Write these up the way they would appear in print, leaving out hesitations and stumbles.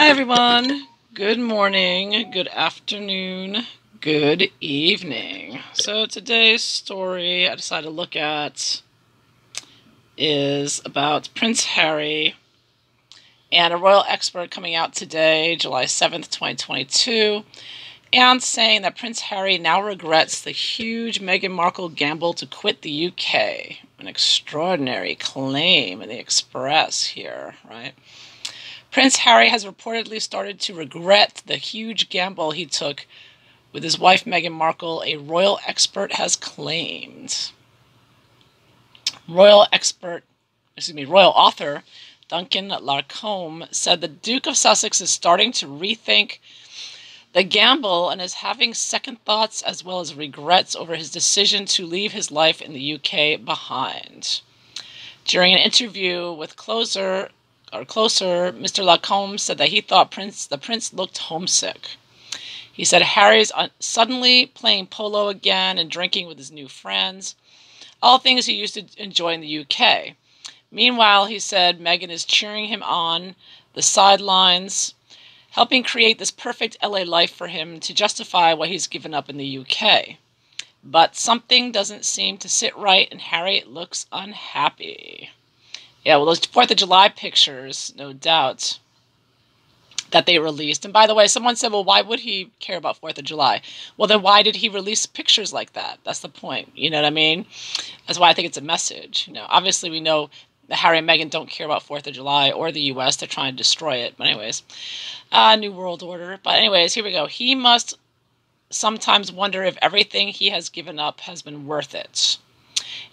Hi everyone, good morning, good afternoon, good evening. So today's story I decided to look at is about Prince Harry and a royal expert coming out today, July 7th, 2022, and saying that Prince Harry now regrets the huge Meghan Markle gamble to quit the UK. An extraordinary claim in the Express here, right? Prince Harry has reportedly started to regret the huge gamble he took with his wife Meghan Markle, a royal expert has claimed. Royal author Duncan Larcombe said the Duke of Sussex is starting to rethink the gamble and is having second thoughts as well as regrets over his decision to leave his life in the UK behind. During an interview with Closer, Mr. Lacombe said that he thought the prince looked homesick. He said Harry's suddenly playing polo again and drinking with his new friends, all things he used to enjoy in the UK. Meanwhile, he said Meghan is cheering him on the sidelines, helping create this perfect LA life for him to justify what he's given up in the UK. But something doesn't seem to sit right, and Harry looks unhappy. Yeah, well, those 4th of July pictures, no doubt, that they released. And by the way, someone said, well, why would he care about 4th of July? Well, then why did he release pictures like that? That's the point. You know what I mean? That's why I think it's a message. You know, obviously we know that Harry and Meghan don't care about 4th of July or the U.S. They're trying to destroy it. But anyways, New World Order. But anyways, here we go. He must sometimes wonder if everything he has given up has been worth it.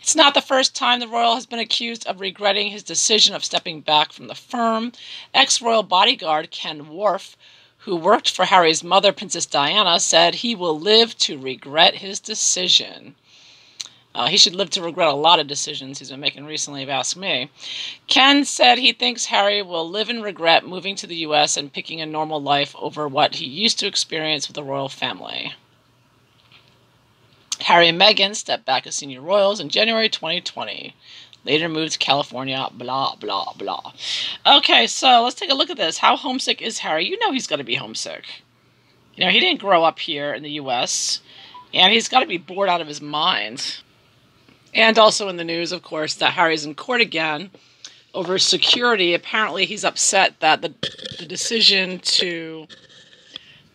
It's not the first time the royal has been accused of regretting his decision of stepping back from the firm. Ex-royal bodyguard Ken Worf, who worked for Harry's mother, Princess Diana, said he will live to regret his decision. He should live to regret a lot of decisions he's been making recently, if you ask me. Ken said he thinks Harry will live in regret moving to the U.S. and picking a normal life over what he used to experience with the royal family. Harry and Meghan stepped back as senior royals in January 2020. Later moved to California, blah, blah, blah. Okay, so let's take a look at this. How homesick is Harry? You know he's got to be homesick. You know, he didn't grow up here in the U.S., and he's got to be bored out of his mind. And also in the news, of course, that Harry's in court again over security. Apparently, he's upset that the decision to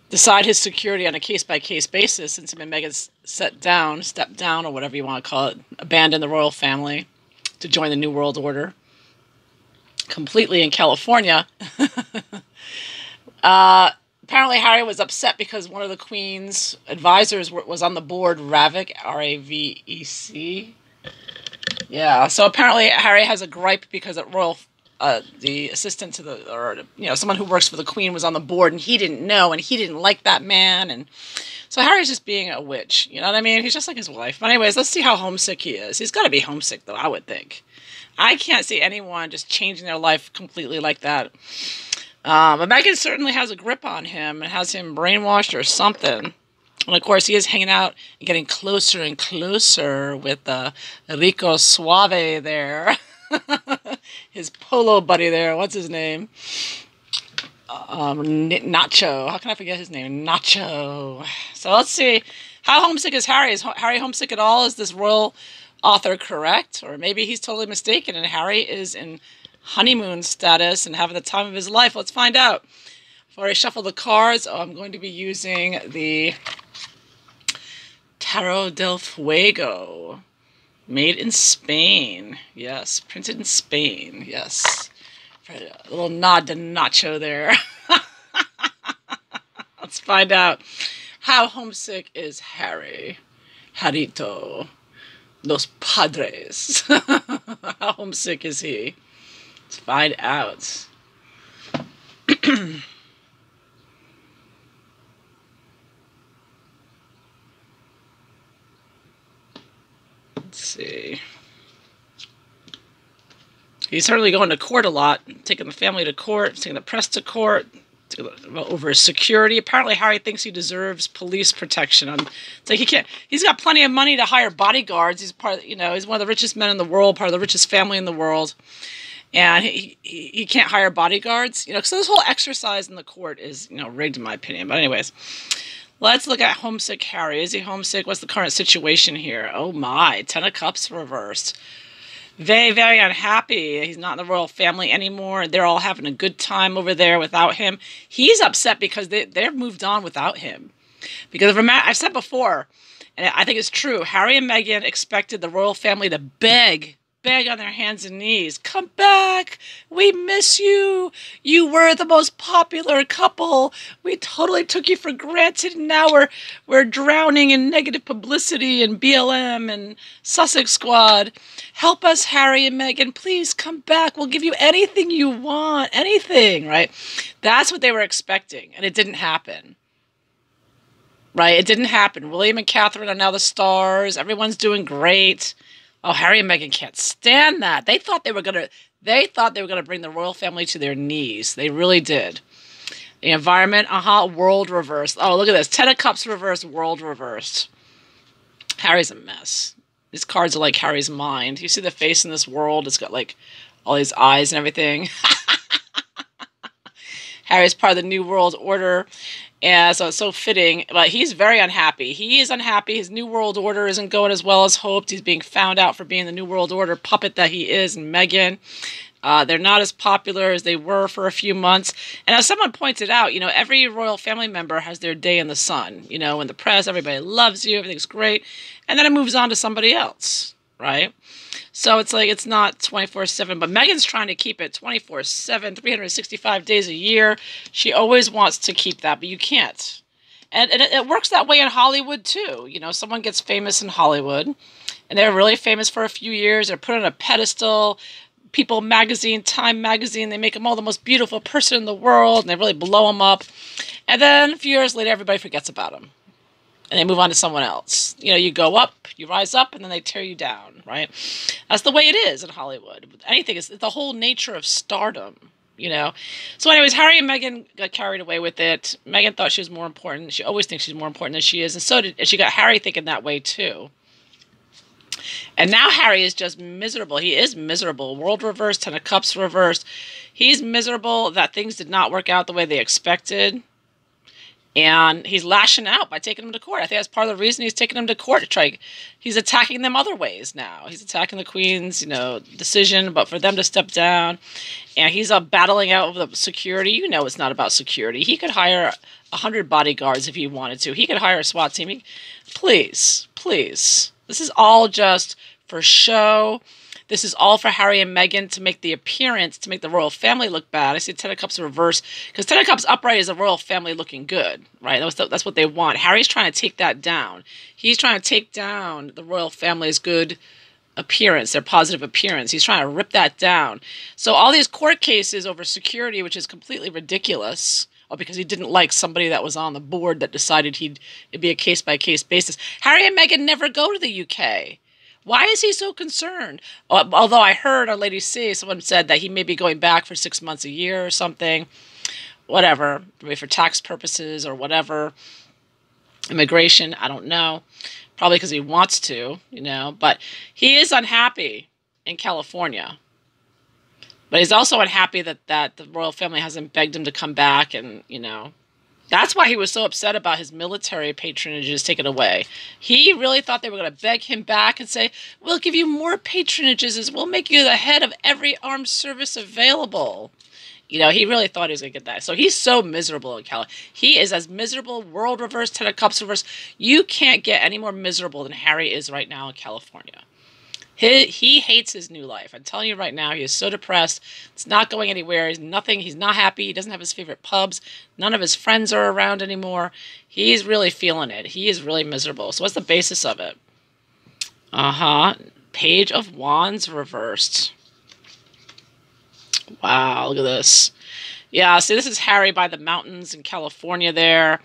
decide his security on a case-by-case basis, since him and Meghan stepped down, or whatever you want to call it, abandoned the royal family to join the New World Order completely in California. Apparently, Harry was upset because one of the Queen's advisors was on the board, Ravec, R-A-V-E-C. Yeah, so apparently Harry has a gripe because the assistant to someone who works for the Queen was on the board, and he didn't know, and he didn't like that man, and so Harry's just being a witch, you know what I mean? He's just like his wife. But anyways, let's see how homesick he is. He's got to be homesick, though, I would think. I can't see anyone just changing their life completely like that. But Meghan certainly has a grip on him and has him brainwashed or something. And, of course, he is hanging out and getting closer and closer with Rico Suave there. His polo buddy there. What's his name? Nacho. How can I forget his name? Nacho. So let's see. How homesick is Harry? Is Harry homesick at all? Is this royal author correct? Or maybe he's totally mistaken and Harry is in honeymoon status and having the time of his life. Let's find out. Before I shuffle the cards, I'm going to be using the Tarot del Fuego. Made in Spain. Yes. Printed in Spain. Yes. A little nod to Nacho there. Let's find out. How homesick is Harry? Harito. Los Padres. How homesick is he? Let's find out. Let's see. He's certainly going to court a lot, taking the family to court, taking the press to court, over his security. Apparently, Harry thinks he deserves police protection. It's like he can't. He's got plenty of money to hire bodyguards. He's part. He's one of the richest men in the world, part of the richest family in the world, And he can't hire bodyguards, you know, so this whole exercise in the court is, you know, rigged in my opinion. But anyways, let's look at homesick Harry. Is he homesick? What's the current situation here? Oh my, 10 of Cups reversed. Very, very unhappy. He's not in the royal family anymore. They're all having a good time over there without him. He's upset because they've moved on without him. Because I've said before, and I think it's true, Harry and Meghan expected the royal family to beg on their hands and knees. Come back. We miss you. You were the most popular couple. We totally took you for granted. Now we're drowning in negative publicity and BLM and Sussex Squad. Help us, Harry and Meghan. Please come back. We'll give you anything you want. Anything, right? That's what they were expecting, and it didn't happen. Right? It didn't happen. William and Catherine are now the stars. Everyone's doing great. Oh, Harry and Meghan can't stand that. They thought they were gonna bring the royal family to their knees. They really did. The environment, world reversed. Oh, look at this. 10 of Cups reversed, world reversed. Harry's a mess. These cards are like Harry's mind. You see the face in this world? It's got like all these eyes and everything. Harry's part of the New World Order. And so it's so fitting, but he's very unhappy. He is unhappy. His New World Order isn't going as well as hoped. He's being found out for being the New World Order puppet that he is, and Meghan. They're not as popular as they were for a few months. And as someone pointed out, you know, every royal family member has their day in the sun. You know, in the press, everybody loves you, everything's great. And then it moves on to somebody else, right? So it's like it's not 24/7, but Meghan's trying to keep it 24/7, 365 days a year. She always wants to keep that, but you can't. And it works that way in Hollywood too. You know, someone gets famous in Hollywood, and they're really famous for a few years. They're put on a pedestal. People magazine, Time magazine, they make them all the most beautiful person in the world, and they really blow them up. And then a few years later, everybody forgets about them. And they move on to someone else. You know, you go up, you rise up, and then they tear you down, right? That's the way it is in Hollywood. Anything is the whole nature of stardom, you know? So anyways, Harry and Meghan got carried away with it. Meghan thought she was more important. She always thinks she's more important than she is. And she got Harry thinking that way too. And now Harry is just miserable. He is miserable. World reversed, 10 of Cups reversed. He's miserable that things did not work out the way they expected. And he's lashing out by taking them to court. I think that's part of the reason he's taking them to court to try. He's attacking them other ways now. He's attacking the Queen's, you know, decision, but for them to step down. And he's battling out over the security. You know, it's not about security. He could hire 100 bodyguards if he wanted to. He could hire a SWAT team. Please, please. This is all just for show. This is all for Harry and Meghan to make the appearance, to make the royal family look bad. I see 10 of Cups reverse, because 10 of Cups upright is a royal family looking good, right? That's what they want. Harry's trying to take that down. He's trying to take down the royal family's good appearance, their positive appearance. He's trying to rip that down. So all these court cases over security, which is completely ridiculous, because he didn't like somebody that was on the board that decided it'd be a case-by-case basis. Harry and Meghan never go to the UK. Why is he so concerned? Although I heard on Lady C, someone said that he may be going back for 6 months a year or something. Whatever. Maybe for tax purposes or whatever. Immigration, I don't know. Probably because he wants to, you know. But he is unhappy in California. But he's also unhappy that the royal family hasn't begged him to come back and, you know. That's why he was so upset about his military patronages taken away. He really thought they were going to beg him back and say, we'll give you more patronages. We'll make you the head of every armed service available. You know, he really thought he was going to get that. So he's so miserable in California. He is as miserable, world reverse, 10 of Cups reverse. You can't get any more miserable than Harry is right now in California. He hates his new life. I'm telling you right now, he is so depressed. It's not going anywhere. He's not happy. He doesn't have his favorite pubs. None of his friends are around anymore. He's really feeling it. He is really miserable. So what's the basis of it? Page of Wands reversed. Wow, look at this. Yeah, see, this is Harry by the mountains in California there.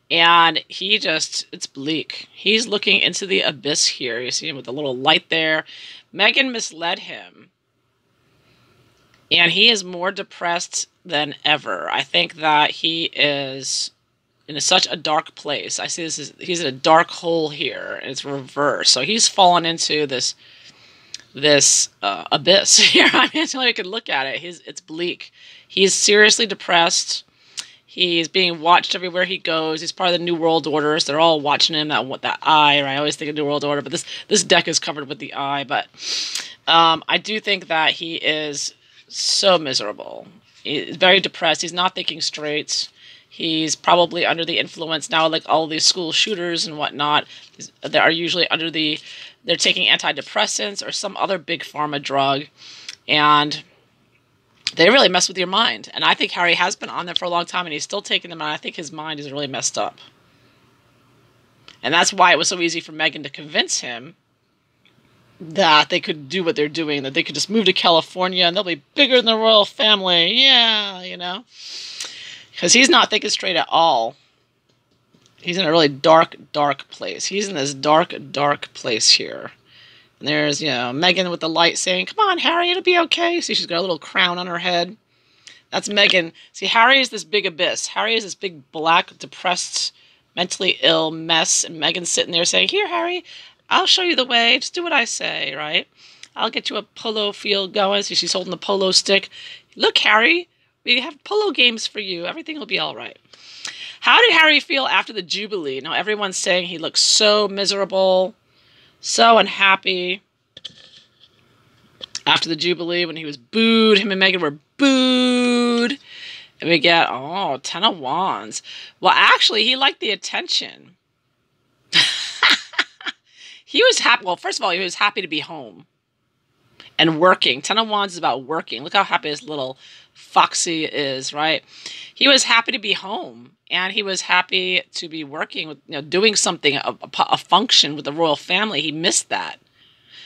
And it's bleak. He's looking into the abyss here. You see him with a little light there. Meghan misled him. And he is more depressed than ever. I think that he is in such a dark place. I see he's in a dark hole here. And it's reversed. So he's fallen into this this abyss here. I mean, that's the only way I could look at it. It's bleak. He's seriously depressed. He's being watched everywhere he goes. He's part of the New World Order, so they're all watching him. That eye, right? I always think of New World Order, but this deck is covered with the eye. But I do think that he is so miserable. He's very depressed. He's not thinking straight. He's probably under the influence now, like all these school shooters and whatnot. They are usually they're taking antidepressants or some other big pharma drug, and they really mess with your mind. And I think Harry has been on them for a long time, and he's still taking them, and I think his mind is really messed up. And that's why it was so easy for Meghan to convince him that they could do what they're doing, that they could just move to California, and they'll be bigger than the royal family. Yeah, you know. Because he's not thinking straight at all. He's in a really dark, dark place. He's in this dark, dark place here. And there's, Meghan with the light saying, "Come on, Harry, it'll be okay." See, she's got a little crown on her head. That's Meghan. See, Harry is this big abyss. Harry is this big, black, depressed, mentally ill mess. And Meghan's sitting there saying, "Here, Harry, I'll show you the way. Just do what I say, right? I'll get you a polo field going." See, she's holding the polo stick. "Look, Harry, we have polo games for you. Everything will be all right." How did Harry feel after the Jubilee? Now, everyone's saying he looks so miserable, so unhappy. After the Jubilee, when he was booed, him and Meghan were booed. And we get, 10 of Wands. Well, actually, he liked the attention. He was happy. Well, first of all, he was happy to be home and working. 10 of Wands is about working. Look how happy his little foxy is, right? He was happy to be home, and he was happy to be working with, doing something, a function with the royal family. He missed that.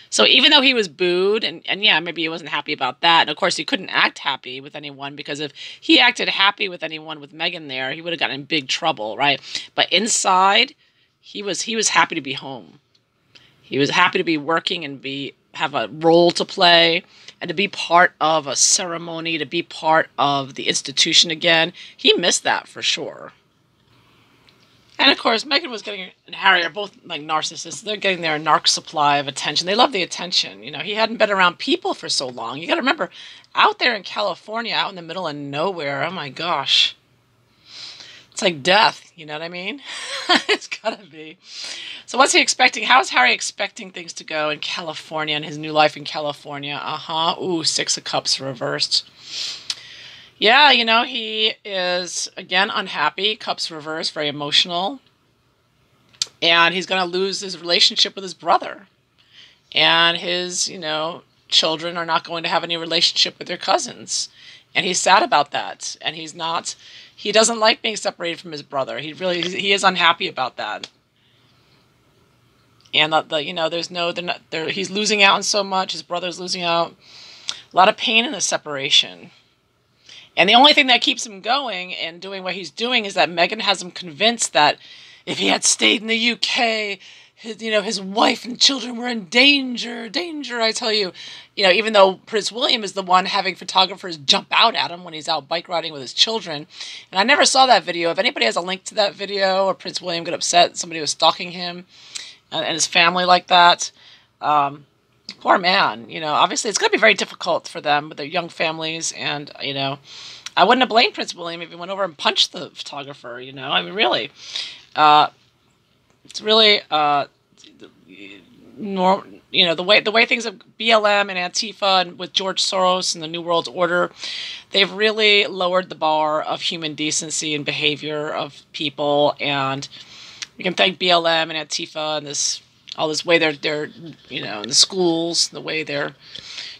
So even though he was booed, and yeah, maybe he wasn't happy about that. And of course, he couldn't act happy with anyone, because if he acted happy with anyone with Meghan there, he would have gotten in big trouble, right? But inside, he was happy to be home. He was happy to be working and have a role to play, and to be part of a ceremony, to be part of the institution again. He missed that for sure. And of course, Meghan and Harry are both like narcissists. They're getting their narc supply of attention. They love the attention. He hadn't been around people for so long. You got to remember, out there in California, out in the middle of nowhere, oh my gosh. It's like death, you know what I mean? It's got to be. So what's he expecting? How is Harry expecting things to go in California and his new life in California? Ooh, 6 of Cups reversed. Yeah, he is, again, unhappy. Cups reversed, very emotional. And he's going to lose his relationship with his brother. And his, children are not going to have any relationship with their cousins. And he's sad about that. And he doesn't like being separated from his brother. He is unhappy about that. And he's losing out on so much. His brother's losing out. A lot of pain in the separation. And the only thing that keeps him going and doing what he's doing is that Meghan has him convinced that if he had stayed in the UK, his wife and children were in danger, I tell you. Even though Prince William is the one having photographers jump out at him when he's out bike riding with his children. And I never saw that video. If anybody has a link to that video, or Prince William got upset, somebody was stalking him and his family like that. Poor man, obviously it's going to be very difficult for them with their young families. And, I wouldn't have blamed Prince William if he went over and punched the photographer, I mean, really. It's really, the way things have BLM and Antifa and with George Soros and the New World Order, they've really lowered the bar of human decency and behavior of people. And we can thank BLM and Antifa and all this way they're in the schools, the way they're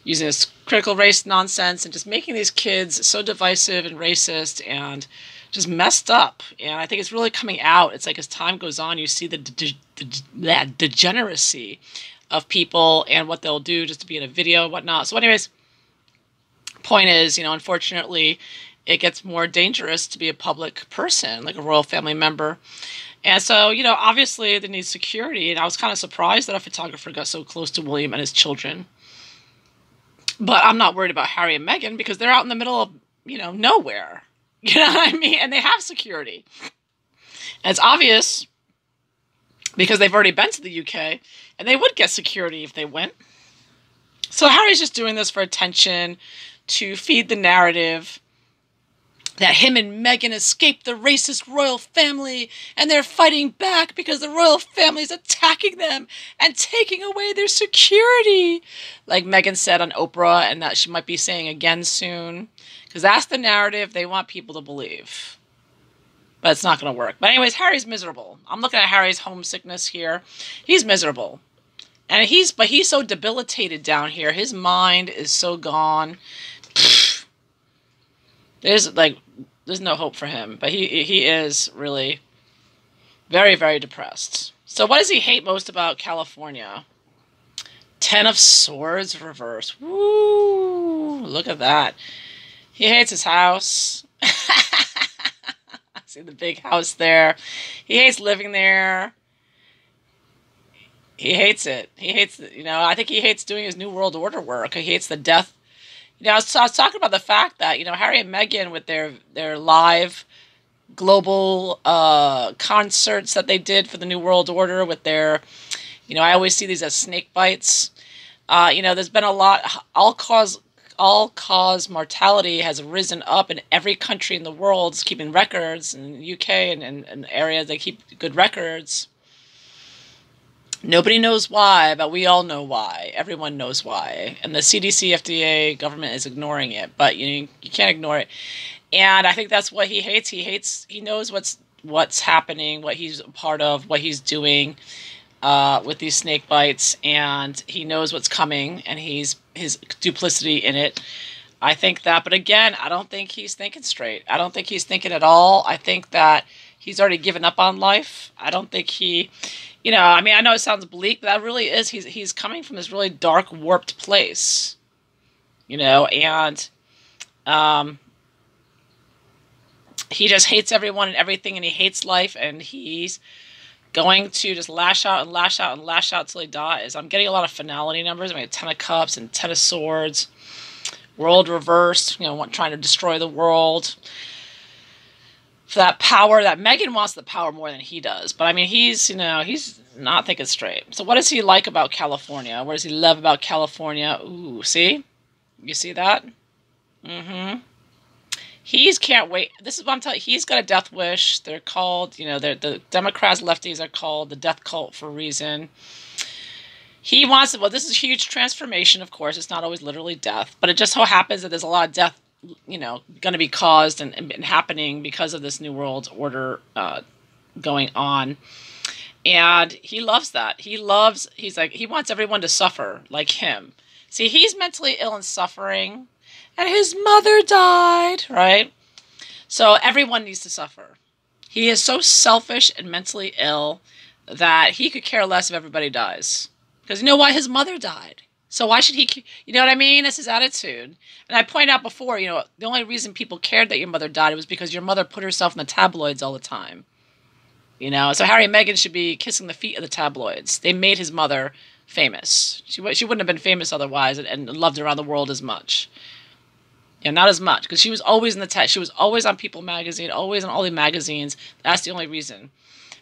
using this critical race nonsense and just making these kids so divisive and racist and just messed up. And I think it's really coming out. It's like as time goes on, you see that degeneracy of people and what they'll do just to be in a video and whatnot. So anyways, point is, unfortunately, it gets more dangerous to be a public person, like a royal family member. And so, obviously they need security. And I was kind of surprised that a photographer got so close to William and his children. But I'm not worried about Harry and Meghan because they're out in the middle of, nowhere. You know what I mean? And they have security. And it's obvious because they've already been to the UK and they would get security if they went. So Harry's just doing this for attention, to feed the narrative that him and Meghan escaped the racist royal family and they're fighting back because the royal family is attacking them and taking away their security. Like Meghan said on Oprah, and that she might be saying again soon. Because that's the narrative they want people to believe. But it's not going to work. But anyways, Harry's miserable. I'm looking at Harry's homesickness here. He's miserable. And he's so debilitated down here. His mind is so gone. There's no hope for him. But he is really very, very depressed. So what does he hate most about California? 10 of Swords reverse. Woo! Look at that. He hates his house. See the big house there. He hates living there. He hates it. He hates, I think he hates doing his New World Order work. He hates the death. I was talking about the fact that, Harry and Meghan with their live global concerts that they did for the New World Order with their, I always see these as snake bites. There's been a lot, all-cause mortality has risen up in every country in the world. It's keeping records in the UK and areas that keep good records. Nobody knows why, but we all know why. Everyone knows why. And the CDC, FDA, government is ignoring it, but you can't ignore it. And I think that's what he hates. He knows what's happening, what he's a part of, what he's doing with these snake bites, and he knows what's coming, and his duplicity in it. I think that, but again, I don't think he's thinking straight. I don't think he's thinking at all. I think that he's already given up on life. I don't think he, I know it sounds bleak, but that really is, he's coming from this really dark, warped place, and he just hates everyone and everything, and he hates life, and he's going to just lash out and lash out and lash out till he dies. I'm getting a lot of finality numbers. I mean, 10 of Cups and 10 of Swords. World reversed, trying to destroy the world. For that power, that Meghan wants the power more than he does. But I mean, he's not thinking straight. So what does he like about California? What does he love about California? Ooh, see? You see that? Mm-hmm. Can't wait. This is what I'm telling you. He's got a death wish. They're called, the Democrats, lefties are called the death cult for a reason. He wants, this is a huge transformation, of course. It's not always literally death, but it just so happens that there's a lot of death, going to be caused and happening because of this New World Order going on. And he loves that. He wants everyone to suffer like him. See, he's mentally ill and suffering. And his mother died, right? So everyone needs to suffer. He is so selfish and mentally ill that he could care less if everybody dies. Because you know why? His mother died. So why should he, you know what I mean? That's his attitude. And I pointed out before, the only reason people cared that your mother died was because your mother put herself in the tabloids all the time. So Harry and Meghan should be kissing the feet of the tabloids. They made his mother famous. She wouldn't have been famous otherwise and loved around the world as much. Not as much, because she was always in the text. She was always on People magazine, always on all the magazines. That's the only reason.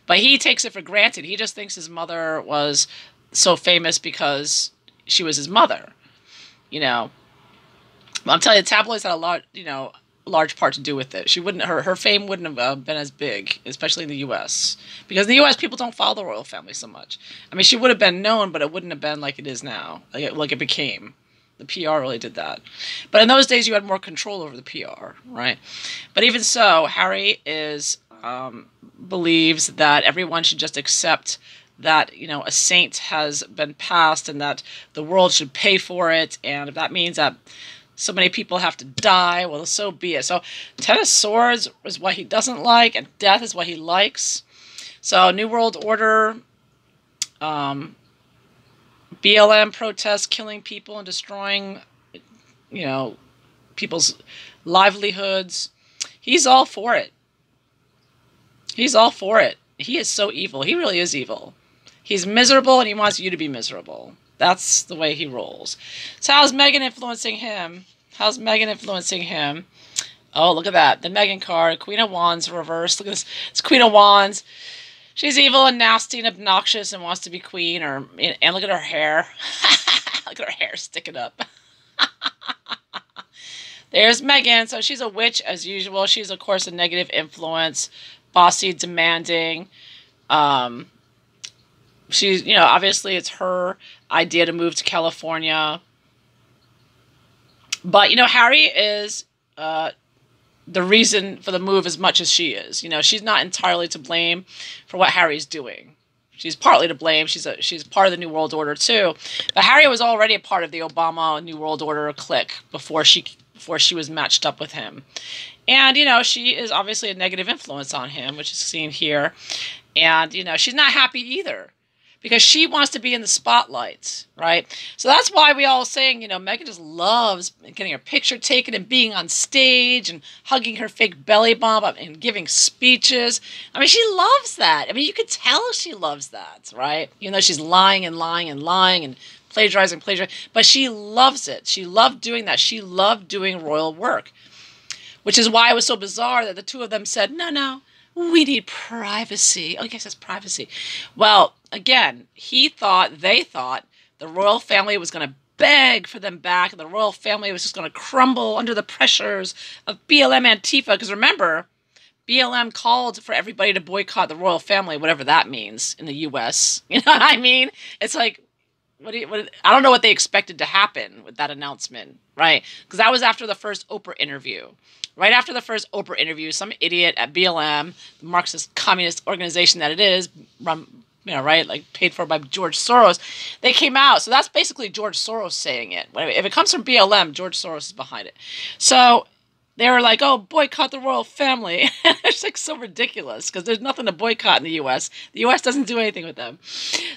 But he takes it for granted. He just thinks his mother was so famous because she was his mother. But I'm telling you, the tabloids had a large part to do with it. Her fame wouldn't have been as big, especially in the U.S. Because in the U.S., people don't follow the royal family so much. I mean, she would have been known, but it wouldn't have been like it is now, like it became. The PR really did that. But in those days, you had more control over the PR, right? But even so, Harry believes that everyone should just accept that, a saint has been passed and that the world should pay for it. And if that means that so many people have to die, well, so be it. So 10 of Swords is what he doesn't like, and death is what he likes. So New World Order, BLM protests, killing people and destroying, people's livelihoods. He's all for it. He's all for it. He is so evil. He really is evil. He's miserable and he wants you to be miserable. That's the way he rolls. So how's Meghan influencing him? Oh, look at that. The Meghan card. Queen of Wands reversed. Look at this. It's Queen of Wands. She's evil and nasty and obnoxious and wants to be queen. And look at her hair. Look at her hair sticking up. There's Meghan. So she's a witch as usual. She's, of course, a negative influence, bossy, demanding. She's, obviously it's her idea to move to California. But, Harry is the reason for the move as much as she is. She's not entirely to blame for what Harry's doing. She's partly to blame. She's part of the New World Order too. But Harry was already a part of the Obama New World Order clique before she was matched up with him. And, she is obviously a negative influence on him, which is seen here. And, she's not happy either because she wants to be in the spotlight, right? So that's why we all saying, Meghan just loves getting her picture taken and being on stage and hugging her fake belly bump and giving speeches. I mean, she loves that. I mean, you could tell she loves that, right? Even though she's lying and lying and lying and plagiarizing, but she loves it. She loved doing that. She loved doing royal work, which is why it was so bizarre that the two of them said, no, we need privacy. Oh, yes, that's privacy. Well, again, they thought the royal family was going to beg for them back, and the royal family was just going to crumble under the pressures of BLM Antifa. Because remember, BLM called for everybody to boycott the royal family, whatever that means in the U.S. You know what I mean? It's like, I don't know what they expected to happen with that announcement, right? Because that was after the first Oprah interview. Right after the first Oprah interview, some idiot at BLM, the Marxist communist organization that it is, run, right, like paid for by George Soros, they came out. So that's basically George Soros saying it. If it comes from BLM, George Soros is behind it. So they were like, oh, boycott the royal family. It's like so ridiculous because there's nothing to boycott in the U.S. The U.S. doesn't do anything with them.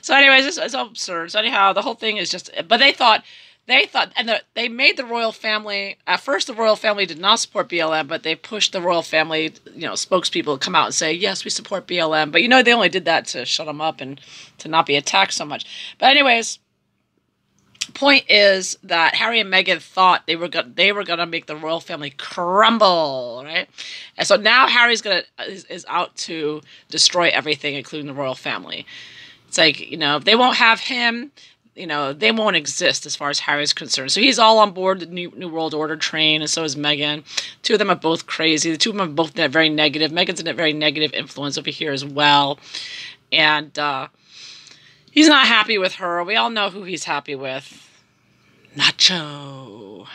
So anyways, it's absurd. So anyhow, the whole thing is just, but they thought, and they made the royal family, at first the royal family did not support BLM, but they pushed the royal family, spokespeople to come out and say, yes, we support BLM. But, they only did that to shut them up and to not be attacked so much. But anyways, point is that Harry and Meghan thought they were going to make the royal family crumble, right? And so now Harry's is out to destroy everything, including the royal family. It's like, if they won't have him, they won't exist as far as Harry's concerned. So he's all on board the New World Order train, and so is Meghan. Two of them are both crazy. The two of them are both very negative. Meghan's a very negative influence over here as well. And he's not happy with her. We all know who he's happy with. Nacho.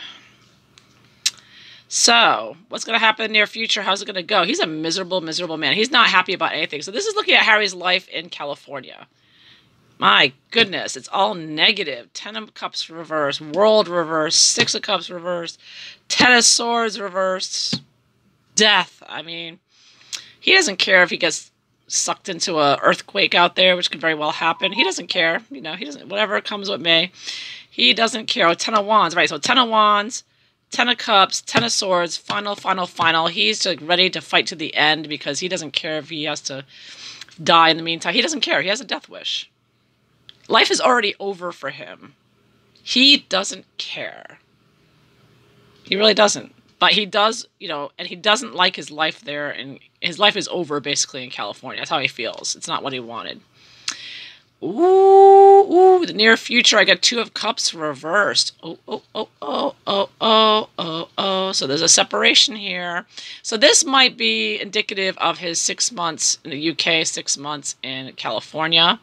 So, what's going to happen in the near future? How's it going to go? He's a miserable, miserable man. He's not happy about anything. So this is looking at Harry's life in California. My goodness, it's all negative. 10 of Cups reversed, World reversed, 6 of Cups reversed, 10 of Swords reversed, death. I mean, he doesn't care if he gets sucked into an earthquake out there, which could very well happen. He doesn't care. He doesn't, whatever comes with me. He doesn't care. Oh, 10 of Wands, right? So 10 of Wands, 10 of Cups, 10 of Swords, final. He's ready to fight to the end because he doesn't care if he has to die in the meantime. He doesn't care. He has a death wish. Life is already over for him. He doesn't care. He really doesn't. But he does, and he doesn't like his life there. And his life is over, basically, in California. That's how he feels. It's not what he wanted. Ooh, the near future, I got 2 of Cups reversed. Oh. So there's a separation here. So this might be indicative of his 6 months in the UK, 6 months in California.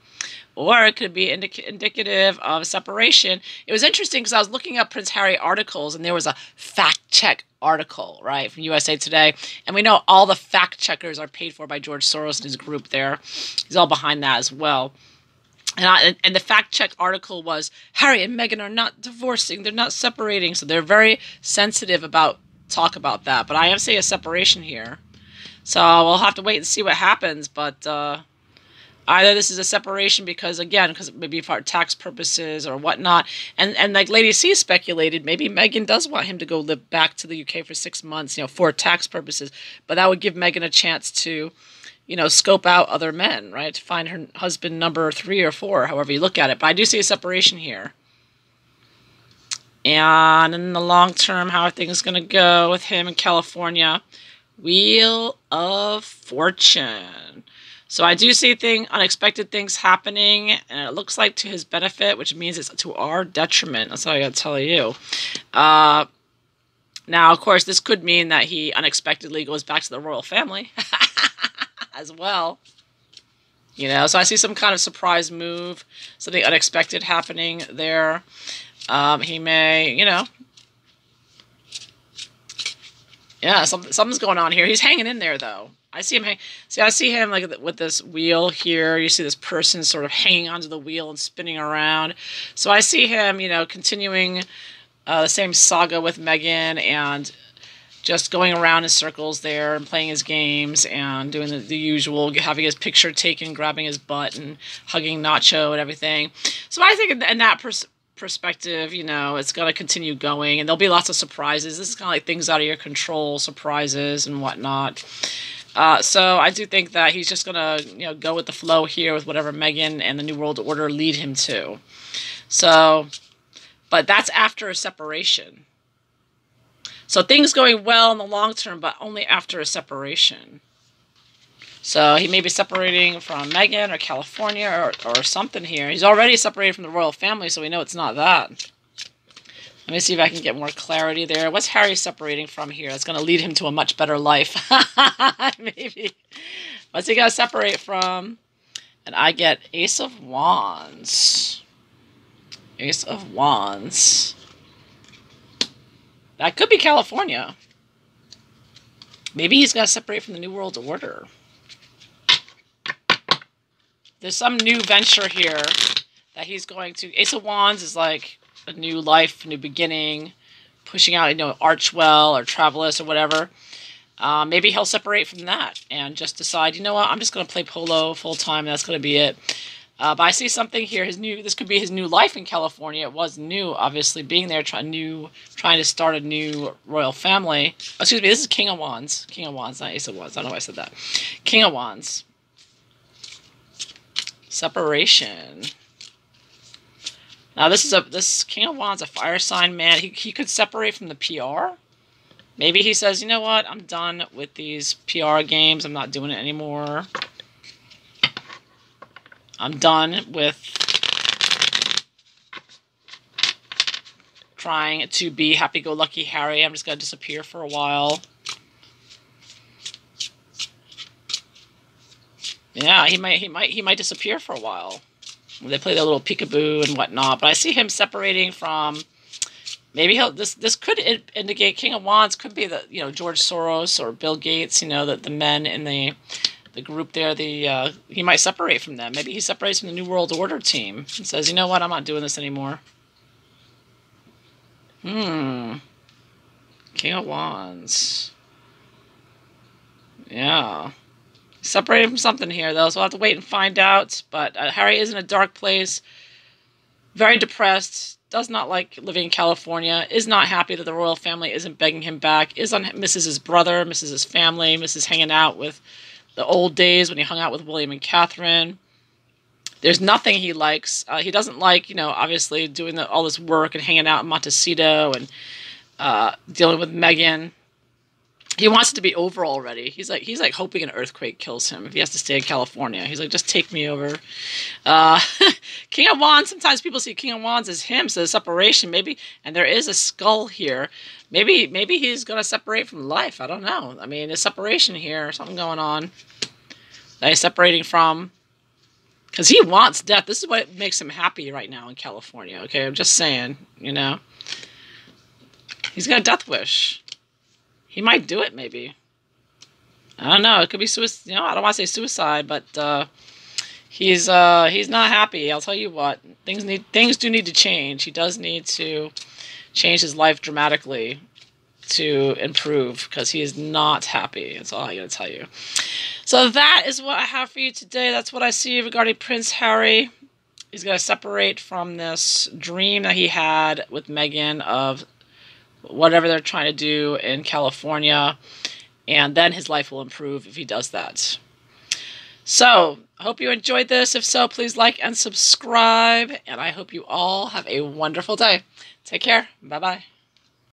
Or it could be indicative of separation. It was interesting because I was looking up Prince Harry articles, and there was a fact-check article, right, from USA Today. And we know all the fact-checkers are paid for by George Soros and his group there. He's all behind that as well. And the fact-check article was, Harry and Meghan are not divorcing. They're not separating. So they're very sensitive talk about that. But I am seeing a separation here. So we'll have to wait and see what happens. But either this is a separation because maybe for tax purposes or whatnot. And like Lady C speculated, maybe Meghan does want him to go live back to the UK for 6 months, for tax purposes. But that would give Meghan a chance to, scope out other men, right? To find her husband number 3 or 4, however you look at it. But I do see a separation here. And in the long term, how are things going to go with him in California? Wheel of Fortune. So I do see unexpected things happening, and it looks like to his benefit, which means it's to our detriment. That's all I got to tell you. Now, of course, this could mean that he unexpectedly goes back to the royal family as well. You know, so I see some kind of surprise move, something unexpected happening there. He may, you know, yeah, something's going on here. He's hanging in there, though. I see him I see him like with this wheel here. You see this person sort of hanging onto the wheel and spinning around. So I see him, you know, continuing the same saga with Meghan and just going around in circles there and playing his games and doing the usual, having his picture taken, grabbing his butt and hugging Nacho and everything. So I think in that perspective, you know, it's going to continue going, and there'll be lots of surprises. This is kind of like things out of your control, surprises and whatnot. So I do think that he's just going to, you know, go with the flow here with whatever Meghan and the New World Order lead him to. So, but that's after a separation. So things going well in the long term, but only after a separation. So he may be separating from Meghan or California or something here. He's already separated from the royal family, so we know it's not that. Let me see if I can get more clarity there. What's Harry separating from here? That's going to lead him to a much better life. Maybe. What's he going to separate from? And I get Ace of Wands. Ace of Wands. That could be California. Maybe he's got to separate from the New World Order. There's some new venture here that he's going to... Ace of Wands is like a new life, new beginning, pushing out, you know, Archwell or Travelus or whatever. Maybe he'll separate from that and just decide, you know what, I'm just going to play polo full time. That's going to be it. But I see something here. This could be his new life in California. It was new, obviously, being there, trying to start a new royal family. Oh, excuse me, this is King of Wands. King of Wands, not Ace of Wands. I don't know why I said that. King of Wands. Separation. Now this King of Wands, a fire sign man. He could separate from the PR. Maybe he says, you know what, I'm done with these PR games. I'm not doing it anymore. I'm done with trying to be happy-go-lucky Harry. I'm just gonna disappear for a while. Yeah, he might disappear for a while. They play their little peekaboo and whatnot, but I see him separating from. Maybe this could indicate King of Wands could be the, you know, George Soros or Bill Gates. You know, the men in the group there. He might separate from them. Maybe he separates from the New World Order team and says, you know what, I'm not doing this anymore. King of Wands. Yeah. Separated from something here, though, so we'll have to wait and find out. But Harry is in a dark place, very depressed, does not like living in California, is not happy that the royal family isn't begging him back, misses his brother, misses his family, misses hanging out with the old days when he hung out with William and Catherine. There's nothing he likes. He doesn't like, you know, obviously doing all this work and hanging out in Montecito and dealing with Meghan. He wants it to be over already. He's like hoping an earthquake kills him if he has to stay in California. He's like, just take me over. King of Wands, sometimes people see King of Wands as him, so the separation, maybe, and there is a skull here. Maybe he's going to separate from life. I don't know. I mean, there's separation here, something going on that he's separating from. Because he wants death. This is what makes him happy right now in California, okay? I'm just saying, you know. He's got a death wish. He might do it, maybe. I don't know. It could be suicide. You know, I don't want to say suicide, but he's not happy. I'll tell you what. Things do need to change. He does need to change his life dramatically to improve because he is not happy. That's all I got to tell you. So that is what I have for you today. That's what I see regarding Prince Harry. He's going to separate from this dream that he had with Meghan of whatever they're trying to do in California, and then his life will improve if he does that. So, I hope you enjoyed this. If so, please like and subscribe, and I hope you all have a wonderful day. Take care. Bye-bye.